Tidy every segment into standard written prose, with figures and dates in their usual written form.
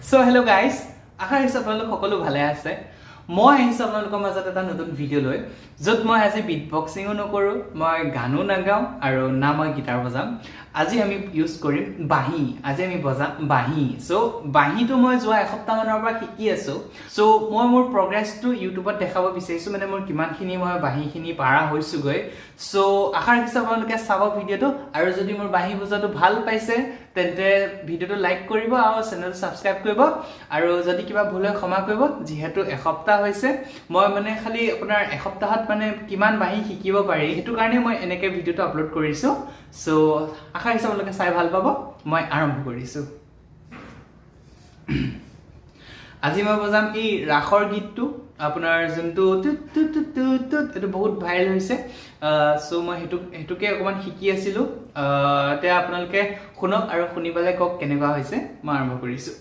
So hello guys, আশা কৰিছো আপোনালোক সকলো ভালে আছে। মই আহিছো আপোনালোকৰ মাজত এটা নতুন ভিডিঅ' লৈ য'ত মই আজি বিট বক্সিংও নকৰো, মই গানো নাগাও আৰু না মই গিটাৰ বজাম। আজি আমি ইউজ কৰিম বাঁহী। আজি আমি বজাম বাঁহী। সো বাঁহীটো মই যোৱা এসপ্তাহ মানৰ পৰা শিকি আছো। সো মই মোৰ প্ৰগ্ৰেছটো ইউটিউবত দেখাব বিচাৰিছো, মানে মোৰ কিমানখিনি মই বাঁহীখিনি পাৰা হৈছোগৈ। সো আশা ৰাখিছো আপোনালোকে চাব ভিডিঅ'টো, আৰু যদি মোৰ বাঁহী বজাটো ভাল পাইছে তেন্তে ভিডিঅ'টো লাইক কৰিব আৰু চেনেলটো সাবস্ক্ৰাইব কৰিব, আৰু যদি কিবা ভুল হয় ক্ষমা কৰিব। যেহেতু এসপ্তাহ হৈছে, মই মানে খালি আপোনাৰ এসপ্তাহত মানে কিমান বাঁহী শিকিব পাৰি সেইটো কাৰণে মই এনেকৈ ভিডিঅ'টো আপলোড কৰিছো। সো আশা ৰাখিছো আপোনালোকে চাই ভাল পাব। মই আৰম্ভ কৰিছো। আজি মই বজাম এই ৰাসৰ গীতটো, আপোনাৰ যোনটো এইটো বহুত ভাইৰেল হৈছে। সো মই সেইটোকে অকণমান শিকি আছিলো। এতিয়া আপোনালোকে শুনক আৰু শুনি পেলাই কওক কেনেকুৱা হৈছে। মই আৰম্ভ কৰিছো।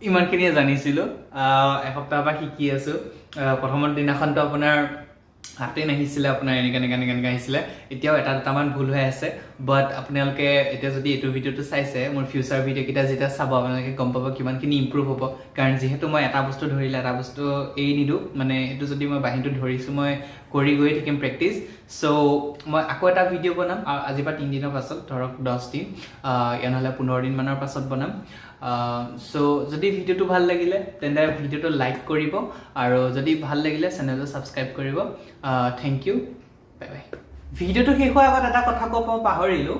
ইমানখিনিয়ে জানিছিলো। এসপ্তাহৰ পৰা শিকি আছো। প্ৰথমৰ দিনাখনতো আপোনাৰ হাতে নাহিছিলে, আপোনাৰ এনেকৈ আহিছিলে। এতিয়াও এটা দুটামান ভুল হৈ আছে, বাট আপোনালোকে এতিয়া যদি এইটো ভিডিঅ'টো চাইছে, মোৰ ফিউচাৰ ভিডিঅ'কেইটা যেতিয়া চাব আপোনালোকে গম পাব কিমানখিনি ইম্প্ৰুভ হ'ব। কাৰণ যিহেতু মই এটা বস্তু ধৰিলে এটা বস্তু এৰি নিদিওঁ, মানে এইটো যদি মই বাঁহীটো ধৰিছোঁ মই কৰি গৈ থাকিম প্ৰেক্টিচ। চ' মই আকৌ এটা ভিডিঅ' বনাম আজিৰ পৰা 3 দিনৰ পাছত, ধৰক 10 দিন, ইয়াৰ নহ'লে 15 দিনমানৰ পাছত বনাম। চ' যদি ভিডিঅ'টো ভাল লাগিলে তেন্তে ভিডিঅ'টো লাইক কৰিব, আৰু যদি ভাল লাগিলে চেনেলটো ছাবস্ক্ৰাইব কৰিব। Thank you, bye bye. ভিডিঅ'টো শেষ হোৱাৰ আগত এটা কথা ক'ব পাহৰিলোঁ,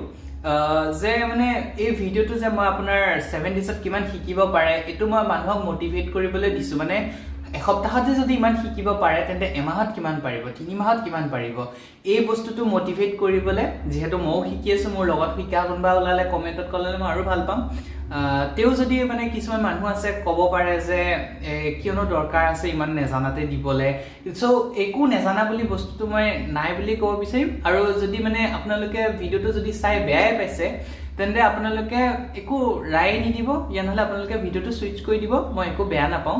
যে মানে এই ভিডিঅ'টো যে মই আপোনাৰ 7 ডেজত কিমান শিকিব পাৰে এইটো মই মানুহক মটিভেট কৰিবলৈ দিছোঁ। মানে এসপ্তাহতে যদি ইমান শিকিব পাৰে তেন্তে এমাহত কিমান পাৰিব, 3 মাহত কিমান পাৰিব, এই বস্তুটো মটিভেট কৰিবলৈ। যিহেতু ময়ো শিকি আছোঁ, মোৰ লগত শিকা কোনোবা ওলালে কমেণ্টত ক'লে মই আৰু ভাল পাম। তেওঁ যদি মানে কিছুমান মানুহ আছে ক'ব পাৰে যে কিয়নো দৰকাৰ আছে ইমান নেজানাতে দিবলৈ। চ' একো নেজানা বুলি বস্তুটো মই নাই বুলি ক'ব বিচাৰিম। আৰু যদি মানে আপোনালোকে ভিডিঅ'টো যদি চাই বেয়াই পাইছে তেন্তে আপোনালোকে একো ৰায় নিদিব, ইয়াৰ নহ'লে আপোনালোকে ভিডিঅ'টো ছুইচ কৰি দিব। মই একো বেয়া নাপাওঁ,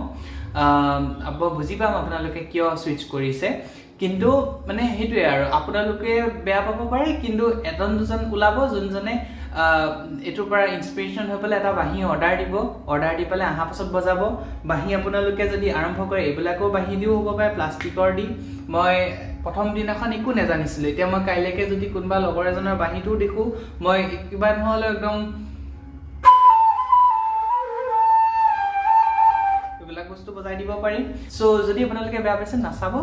বুজি পাম আপোনালোকে কিয় ছুইচ কৰিছে। কিন্তু মানে সেইটোৱে আৰু, আপোনালোকে বেয়া পাব পাৰে, কিন্তু এজন দুজন ওলাব যোনজনে এইটোৰ পৰা ইনস্পিৰেশ্যন হৈ পেলাই এটা বাঁহী অৰ্ডাৰ দিব। অৰ্ডাৰ দি পেলাই অহাৰ পাছত বজাব। বাঁহী আপোনালোকে যদি আৰম্ভ কৰে, এইবিলাকো বাঁহী দিও হ'ব পাৰে, প্লাষ্টিকৰ দি। মই প্ৰথম দিনাখন একো নেজানিছিলোঁ, এতিয়া মই কাইলৈকে যদি কোনোবা লগৰ এজনৰ বাঁহীটোও দেখোঁ, মই কিবা নহ'লেও একদম এইবিলাক বস্তু বজাই দিব পাৰিম। চ' যদি আপোনালোকে বেয়া পাইছে নাচাব।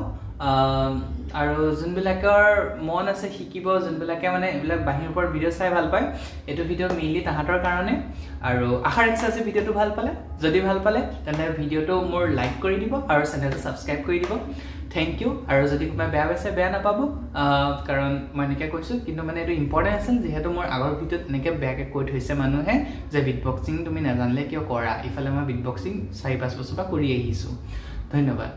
আৰু যোনবিলাকৰ মন আছে শিকিব, যোনবিলাকে মানে এইবিলাক বাঁহীৰ ওপৰত ভিডিঅ' চাই ভাল পায়, এইটো ভিডিঅ' মেইনলি তাহাঁতৰ কাৰণে। আৰু আশা ৰাখিছোঁ আজি ভিডিঅ'টো ভাল পালে। যদি ভাল পালে তেন্তে ভিডিঅ'টো মোৰ লাইক কৰি দিব আৰু চেনেলটো ছাবস্ক্ৰাইব কৰি দিব। Thank you. আৰু যদি কোনোবাই বেয়া পাইছে বেয়া নাপাব, কাৰণ মই এনেকৈ কৈছোঁ, কিন্তু মানে এইটো ইম্পৰ্টেণ্ট আছিল। যিহেতু মোৰ আগৰ ভিডিঅ'ত এনেকৈ বেয়াকৈ কৈ থৈছে মানুহে যে বিট বক্সিং তুমি নাজানিলে কিয় কৰা। ইফালে মই বিট বক্সিং 4-5 বছৰ পৰা কৰি আহিছোঁ। ধন্যবাদ।